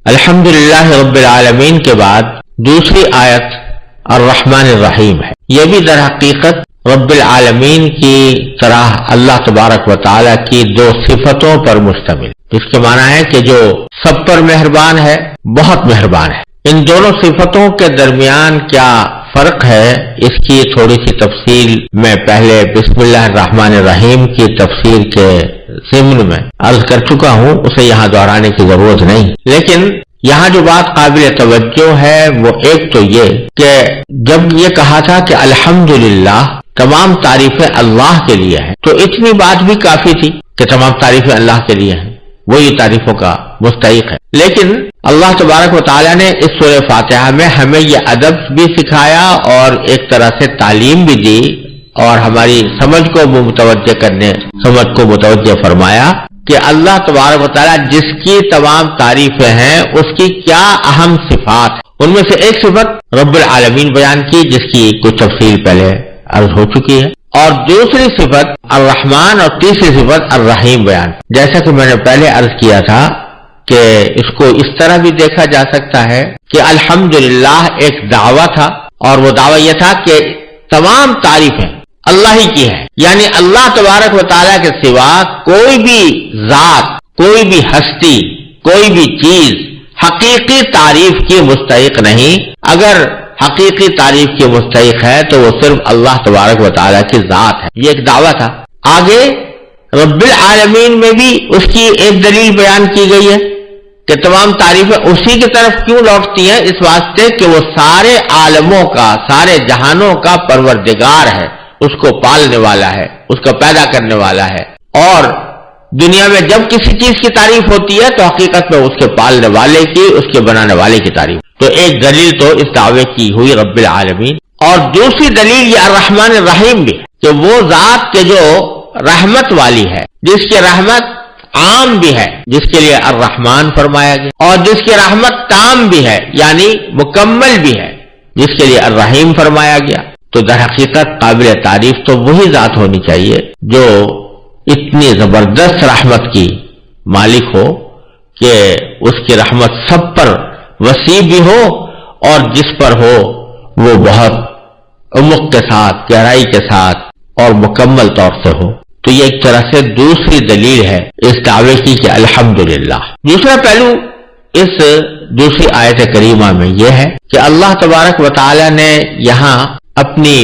الحمدللہ رب العالمین کے بعد دوسری آیت الرحمن الرحیم ہے۔ یہ بھی در حقیقت رب العالمین کی طرح اللہ تبارک و تعالی کی دو صفتوں پر مشتمل، جس کے معنی ہے کہ جو سب پر مہربان ہے، بہت مہربان ہے۔ ان دونوں صفتوں کے درمیان کیا فرق ہے، اس کی تھوڑی سی تفصیل میں پہلے بسم اللہ الرحمن الرحیم کی تفسیر کے ضمن میں عرض کر چکا ہوں، اسے یہاں دہرانے کی ضرورت نہیں۔ لیکن یہاں جو بات قابل توجہ ہے وہ ایک تو یہ کہ جب یہ کہا تھا کہ الحمدللہ تمام تعریفیں اللہ کے لیے ہیں، تو اتنی بات بھی کافی تھی کہ تمام تعریفیں اللہ کے لیے ہیں، وہی تعریفوں کا مستحق ہے۔ لیکن اللہ تبارک و تعالیٰ نے اس سورہ فاتحہ میں ہمیں یہ ادب بھی سکھایا اور ایک طرح سے تعلیم بھی دی اور ہماری سمجھ کو متوجہ فرمایا کہ اللہ تبارک و تعالیٰ جس کی تمام تعریفیں ہیں اس کی کیا اہم صفات ہیں۔ ان میں سے ایک صفت رب العالمین بیان کی، جس کی کچھ تفصیل پہلے عرض ہو چکی ہے، اور دوسری صفت الرحمن اور تیسری صفت الرحیم بیان۔ جیسا کہ میں نے پہلے عرض کیا تھا کہ اس کو اس طرح بھی دیکھا جا سکتا ہے کہ الحمدللہ ایک دعویٰ تھا، اور وہ دعویٰ یہ تھا کہ تمام تعریفیں اللہ ہی کی ہیں، یعنی اللہ تبارک و تعالیٰ کے سوا کوئی بھی ذات، کوئی بھی ہستی، کوئی بھی چیز حقیقی تعریف کی مستحق نہیں۔ اگر حقیقی تعریف کی مستحق ہے تو وہ صرف اللہ تبارک و تعالیٰ کی ذات ہے، یہ ایک دعویٰ تھا۔ آگے رب العالمین میں بھی اس کی ایک دلیل بیان کی گئی ہے کہ تمام تعریفیں اسی کی طرف کیوں لوٹتی ہیں، اس واسطے کہ وہ سارے عالموں کا، سارے جہانوں کا پروردگار ہے، اس کو پالنے والا ہے، اس کو پیدا کرنے والا ہے، اور دنیا میں جب کسی چیز کی تعریف ہوتی ہے تو حقیقت میں اس کے پالنے والے کی، اس کے بنانے والے کی تعریف۔ تو ایک دلیل تو اس دعوے کی ہوئی رب العالمین، اور دوسری دلیل یہ الرحمن الرحیم بھی ہے کہ وہ ذات کے جو رحمت والی ہے، جس کی رحمت عام بھی ہے، جس کے لیے الرحمن فرمایا گیا، اور جس کی رحمت تام بھی ہے یعنی مکمل بھی ہے، جس کے لیے الرحیم فرمایا گیا۔ تو در حقیقت قابل تعریف تو وہی ذات ہونی چاہیے جو اتنی زبردست رحمت کی مالک ہو کہ اس کی رحمت سب پر وسیع بھی ہو، اور جس پر ہو وہ بہت عمق کے ساتھ، گہرائی کے ساتھ اور مکمل طور سے ہو۔ تو یہ ایک طرح سے دوسری دلیل ہے اس دعوے کی کہ الحمدللہ۔ دوسرا پہلو اس دوسری آیت کریمہ میں یہ ہے کہ اللہ تبارک و تعالی نے یہاں اپنی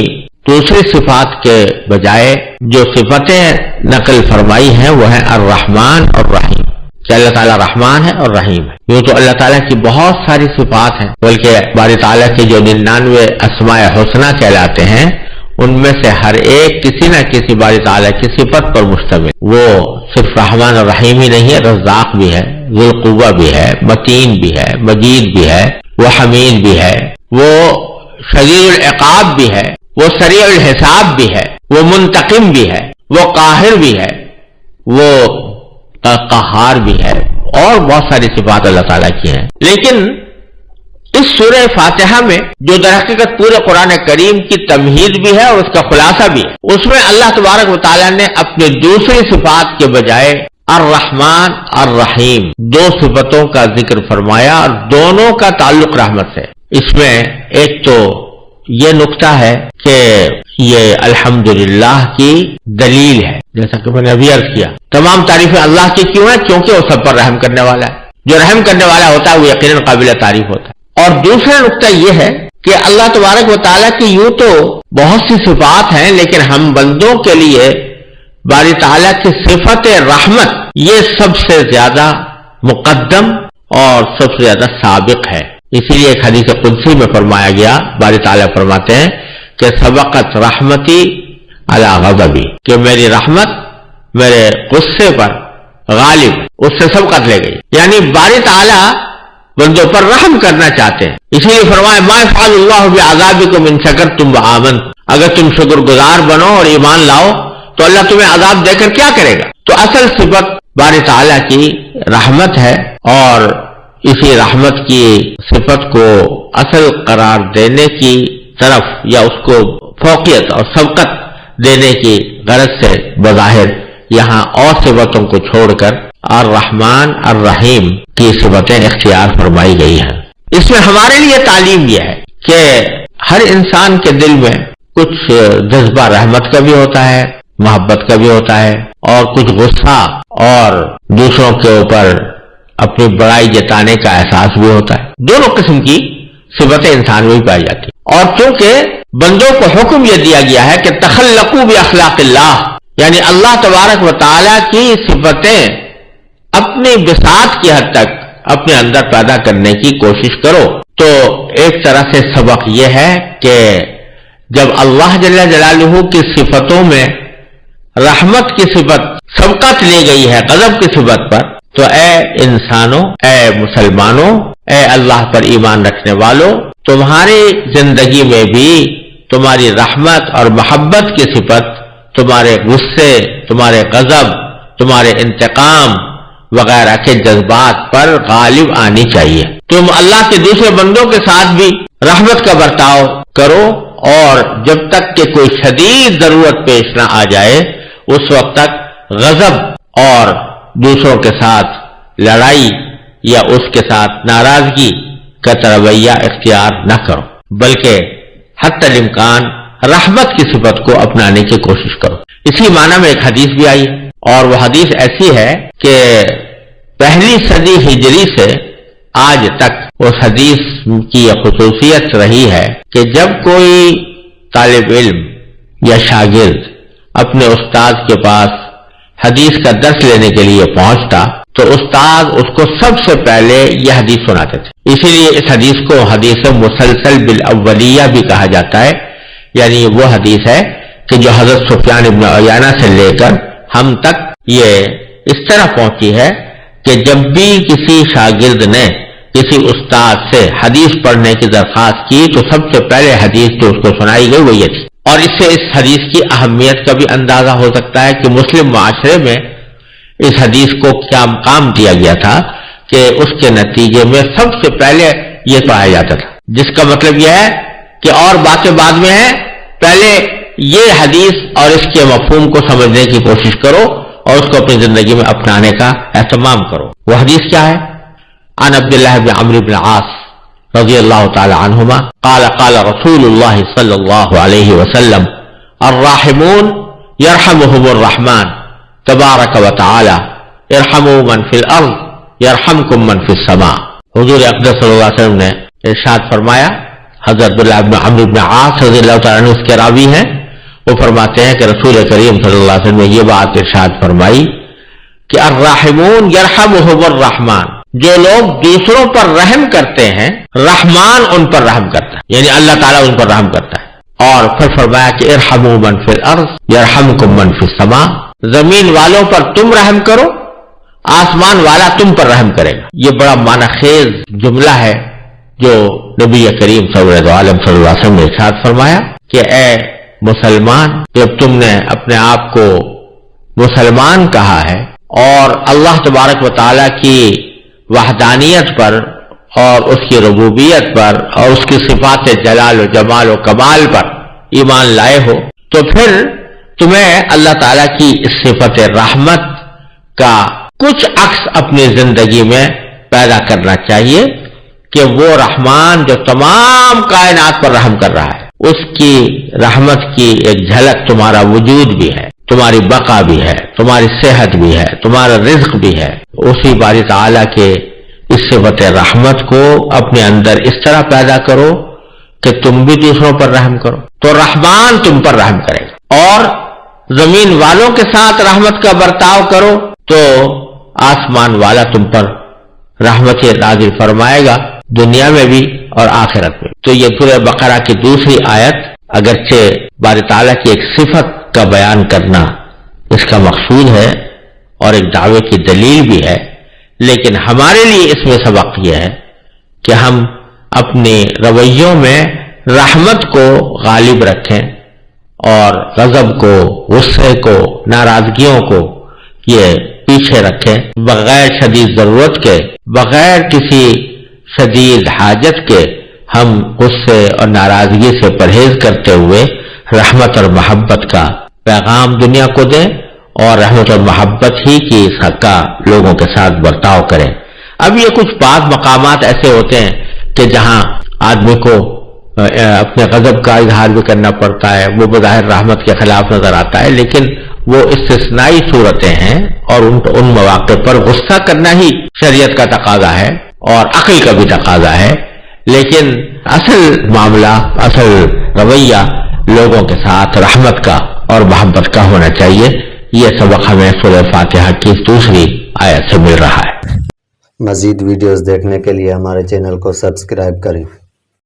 دوسری صفات کے بجائے جو صفتیں نقل فرمائی ہیں وہ ہیں الرحمن اور رحیم، کہ اللہ تعالیٰ رحمان ہے اور رحیم ہے۔ یوں تو اللہ تعالیٰ کی بہت ساری صفات ہیں، بلکہ باری تعالیٰ کے جو 99 اسماء حسنہ کہلاتے ہیں ان میں سے ہر ایک کسی نہ کسی باری تعالیٰ کی صفت پر مشتمل۔ وہ صرف رحمان اور رحیم ہی نہیں ہے، رزاق بھی ہے، ذو القوہ بھی ہے، متین بھی ہے، مجید بھی ہے، وہ حمید بھی ہے، وہ شدید العقاب بھی ہے، وہ سریع الحساب بھی ہے، وہ منتقم بھی ہے، وہ قاہر بھی ہے، وہ قہار بھی ہے، اور بہت ساری صفات اللہ تعالیٰ کی ہیں۔ لیکن اس سورہ فاتحہ میں جو در حقیقت پورے قرآن کریم کی تمہید بھی ہے اور اس کا خلاصہ بھی ہے، اس میں اللہ تبارک و تعالیٰ نے اپنی دوسری صفات کے بجائے الرحمن الرحیم دو صفتوں کا ذکر فرمایا، اور دونوں کا تعلق رحمت سے۔ اس میں ایک تو یہ نقطہ ہے کہ یہ الحمدللہ کی دلیل ہے، جیسا کہ میں نے ابھی عرض کیا، تمام تعریفیں اللہ کی کیوں ہیں؟ کیونکہ وہ سب پر رحم کرنے والا ہے، جو رحم کرنے والا ہوتا ہے وہ یقیناً قابل تعریف ہوتا ہے۔ اور دوسرا نقطہ یہ ہے کہ اللہ تبارک و تعالیٰ کی یوں تو بہت سی صفات ہیں، لیکن ہم بندوں کے لیے باری تعالیٰ کی صفت رحمت یہ سب سے زیادہ مقدم اور سب سے زیادہ سابق ہے۔ اسی لیے ایک حدیث قدسی میں فرمایا گیا، باری تعالیٰ فرماتے ہیں کہ سبقت رحمتی علی غضبی، کہ میری رحمت میرے غصے پر غالب، اس سے سبقت لے گئی، یعنی باری تعالیٰ بندوں پر رحم کرنا چاہتے ہیں۔ اسی لیے فرمایا ما یفعل اللہ بعذابکم ان شکرتم وآمنتم، اگر تم شکر گزار بنو اور ایمان لاؤ تو اللہ تمہیں عذاب دے کر کیا کرے گا؟ تو اصل صفت باری تعالیٰ کی رحمت ہے، اور اسی رحمت کی صفت کو اصل قرار دینے کی طرف یا اس کو فوقیت اور سبقت دینے کی غرض سے بظاہر یہاں اور صفتوں کو چھوڑ کر الرحمن الرحیم کی صفتیں اختیار فرمائی گئی ہیں۔ اس میں ہمارے لیے تعلیم یہ ہے کہ ہر انسان کے دل میں کچھ جذبہ رحمت کا بھی ہوتا ہے، محبت کا بھی ہوتا ہے، اور کچھ غصہ اور دوسروں کے اوپر اپنی بڑائی جتانے کا احساس بھی ہوتا ہے۔ دونوں قسم کی صفتیں انسان میں بھی پائی جاتی ہیں، اور چونکہ بندوں کو حکم یہ دیا گیا ہے کہ تخلقوا باخلاق اللہ، یعنی اللہ تبارک و تعالیٰ کی صفتیں اپنی بساط کی حد تک اپنے اندر پیدا کرنے کی کوشش کرو، تو ایک طرح سے سبق یہ ہے کہ جب اللہ جل جلالہ کی صفتوں میں رحمت کی صفت سبقت لی گئی ہے غضب کی صفت پر، تو اے انسانوں، اے مسلمانوں، اے اللہ پر ایمان رکھنے والوں، تمہاری زندگی میں بھی تمہاری رحمت اور محبت کی صفت تمہارے غصے، تمہارے غضب، تمہارے انتقام وغیرہ کے جذبات پر غالب آنی چاہیے۔ تم اللہ کے دوسرے بندوں کے ساتھ بھی رحمت کا برتاؤ کرو، اور جب تک کہ کوئی شدید ضرورت پیش نہ آ جائے اس وقت تک غضب اور دوسروں کے ساتھ لڑائی یا اس کے ساتھ ناراضگی کا رویہ اختیار نہ کرو، بلکہ حتی الامکان رحمت کی صفت کو اپنانے کی کوشش کرو۔ اسی معنی میں ایک حدیث بھی آئی، اور وہ حدیث ایسی ہے کہ پہلی صدی ہجری سے آج تک اس حدیث کی یہ خصوصیت رہی ہے کہ جب کوئی طالب علم یا شاگرد اپنے استاد کے پاس حدیث کا درس لینے کے لیے پہنچتا تو استاد اس کو سب سے پہلے یہ حدیث سناتے تھے۔ اسی لیے اس حدیث کو حدیث مسلسل بالاولیہ بھی کہا جاتا ہے، یعنی وہ حدیث ہے کہ جو حضرت سفیان ابن عیینہ سے لے کر ہم تک یہ اس طرح پہنچی ہے کہ جب بھی کسی شاگرد نے کسی استاد سے حدیث پڑھنے کی درخواست کی تو سب سے پہلے حدیث جو اس کو سنائی گئی وہ یہ تھی۔ اور اس سے اس حدیث کی اہمیت کا بھی اندازہ ہو سکتا ہے کہ مسلم معاشرے میں اس حدیث کو کیا مقام دیا گیا تھا کہ اس کے نتیجے میں سب سے پہلے یہ پڑھایا جاتا تھا، جس کا مطلب یہ ہے کہ اور باتیں بعد میں ہیں، پہلے یہ حدیث اور اس کے مفہوم کو سمجھنے کی کوشش کرو اور اس کو اپنی زندگی میں اپنانے کا اہتمام کرو۔ وہ حدیث کیا ہے؟ عن عبداللہ بن عمرو بن العاص رضی اللہ تعالی عنہما قال قال رسول اللہ صلی اللہ علیہ وسلم الراحمون یرحمهم الرحمن تبارک و تعالی ارحموا من فی الارض یرحمکم من فی السماء۔ حضور اقدس صلی اللہ علیہ وسلم نے ارشاد فرمایا، حضرت عبداللہ بن عمرو بن العاص رضی اللہ تعالیٰ عنہ اس کے راوی ہیں، وہ فرماتے ہیں کہ رسول کریم صلی اللہ علیہ وسلم نے یہ بات ارشاد فرمائی کہ الراحمون یرحمهم الرحمن، جو لوگ دوسروں پر رحم کرتے ہیں رحمان ان پر رحم کرتا ہے، یعنی اللہ تعالیٰ ان پر رحم کرتا ہے۔ اور پھر فرمایا کہ ارحموا من فی الارض یرحمکم من فی السماء، زمین والوں پر تم رحم کرو، آسمان والا تم پر رحم کرے گا۔ یہ بڑا معنی خیز جملہ ہے جو نبی کریم صلی اللہ علیہ وسلم نے ارشاد فرمایا کہ اے مسلمان، جب تم نے اپنے آپ کو مسلمان کہا ہے اور اللہ تبارک و تعالیٰ کی وحدانیت پر اور اس کی ربوبیت پر اور اس کی صفات جلال و جمال و کمال پر ایمان لائے ہو، تو پھر تمہیں اللہ تعالیٰ کی اس صفت رحمت کا کچھ عکس اپنی زندگی میں پیدا کرنا چاہیے کہ وہ رحمان جو تمام کائنات پر رحم کر رہا ہے، اس کی رحمت کی ایک جھلک تمہارا وجود بھی ہے، تمہاری بقا بھی ہے، تمہاری صحت بھی ہے، تمہارا رزق بھی ہے۔ اسی باری تعالیٰ کے اس صفت رحمت کو اپنے اندر اس طرح پیدا کرو کہ تم بھی دوسروں پر رحم کرو، تو رحمان تم پر رحم کرے گا۔ اور زمین والوں کے ساتھ رحمت کا برتاؤ کرو تو آسمان والا تم پر رحمت نازل فرمائے گا، دنیا میں بھی اور آخرت میں۔ تو یہ سورہ بقرہ کی دوسری آیت اگرچہ باری تعالیٰ کی ایک صفت کا بیان کرنا اس کا مقصود ہے اور ایک دعوے کی دلیل بھی ہے، لیکن ہمارے لیے اس میں سبق یہ ہے کہ ہم اپنے رویوں میں رحمت کو غالب رکھیں اور غضب کو، غصے کو، ناراضگیوں کو یہ پیچھے رکھیں، بغیر شدید ضرورت کے، بغیر کسی شدید حاجت کے ہم غصے اور ناراضگی سے پرہیز کرتے ہوئے رحمت اور محبت کا پیغام دنیا کو دیں اور رحمت اور محبت ہی کی اس حق کا لوگوں کے ساتھ برتاؤ کریں. اب یہ کچھ بعض مقامات ایسے ہوتے ہیں کہ جہاں آدمی کو اپنے غضب کا اظہار بھی کرنا پڑتا ہے، وہ بظاہر رحمت کے خلاف نظر آتا ہے، لیکن وہ استثنائی صورتیں ہیں اور ان مواقع پر غصہ کرنا ہی شریعت کا تقاضا ہے اور عقل کا بھی تقاضا ہے. لیکن اصل معاملہ، اصل رویہ لوگوں کے ساتھ رحمت کا اور محبت کا ہونا چاہیے. یہ سبق ہمیں سورہ فاتحہ کی دوسری آیت سے مل رہا ہے. مزید ویڈیوز دیکھنے کے لیے ہمارے چینل کو سبسکرائب کریں.